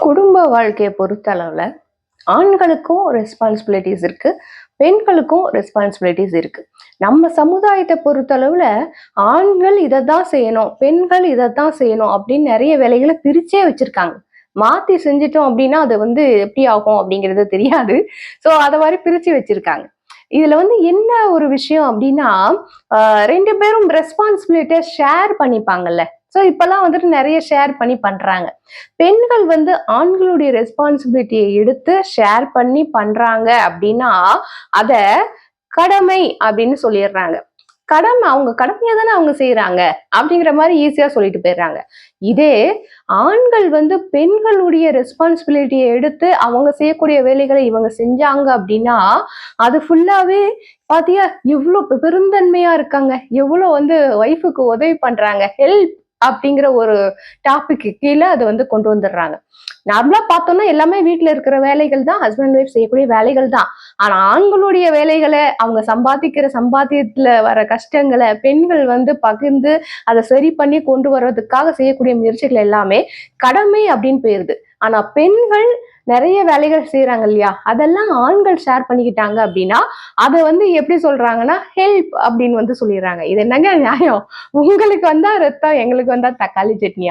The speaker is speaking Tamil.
குடும்ப வாழ்க்கையை பொறுத்தளவுல ஆண்களுக்கும் ரெஸ்பான்சிபிலிட்டிஸ் இருக்கு, பெண்களுக்கும் ரெஸ்பான்சிபிலிட்டிஸ் இருக்கு. நம்ம சமுதாயத்தை பொறுத்தளவுல ஆண்கள் இதைத்தான் செய்யணும், பெண்கள் இதைத்தான் செய்யணும் அப்படின்னு நிறைய வேலைகளை பிரிச்சே வச்சிருக்காங்க. மாத்தி செஞ்சிட்டோம் அப்படின்னா அது எப்படி ஆகும் அப்படிங்கிறது தெரியாது. ஸோ அதை மாதிரி பிரிச்சு வச்சிருக்காங்க. இதுல என்ன ஒரு விஷயம் அப்படின்னா, ரெண்டு பேரும் ரெஸ்பான்சிபிலிட்டியை ஷேர் பண்ணிப்பாங்கல்ல. ஸோ இப்பெல்லாம் நிறைய ஷேர் பண்ணி பண்றாங்க. பெண்கள் ஆண்களுடைய ரெஸ்பான்சிபிலிட்டியை எடுத்து ஷேர் பண்ணி பண்றாங்க அப்படின்னா அத கடமை அப்படின்னு சொல்லிடுறாங்க. கடமை, அவங்க கடமையை தானே அவங்க செய்யறாங்க அப்படிங்கிற மாதிரி ஈஸியா சொல்லிட்டு போயிடுறாங்க. இதே ஆண்கள் பெண்களுடைய ரெஸ்பான்சிபிலிட்டியை எடுத்து அவங்க செய்யக்கூடிய வேலைகளை இவங்க செஞ்சாங்க அப்படின்னா அது ஃபுல்லாவே பாத்தியா இவ்வளவு பெருந்தன்மையா இருக்காங்க, எவ்வளவு ஒய்ஃபுக்கு உதவி பண்றாங்க, ஹெல்ப் அப்படிங்கிற ஒரு டாபிக் கீழே அதை கொண்டு வந்துடுறாங்க. நார்மலா பார்த்தோம்னா எல்லாமே வீட்டுல இருக்கிற வேலைகள் தான், ஹஸ்பண்ட் ஒய்ஃப் செய்யக்கூடிய வேலைகள் தான். ஆனா ஆண்களுடைய வேலைகளை, அவங்க சம்பாதிக்கிற சம்பாத்தியத்துல வர கஷ்டங்களை பெண்கள் பகிர்ந்து அதை சரி பண்ணி கொண்டு வர்றதுக்காக செய்யக்கூடிய முயற்சிகள் எல்லாமே கடமை அப்படின்னு போயிருது. ஆனா பெண்கள் நிறைய வேலைகள் செய்யறாங்க இல்லையா, அதெல்லாம் ஆண்கள் ஷேர் பண்ணிக்கிட்டாங்க அப்படின்னா அதை எப்படி சொல்றாங்கன்னா ஹெல்ப் அப்படின்னு சொல்லிடுறாங்க. இது என்னங்க நியாயம்? உங்களுக்கு வந்தா ரத்தம், எங்களுக்கு வந்தா தக்காளி சட்னி.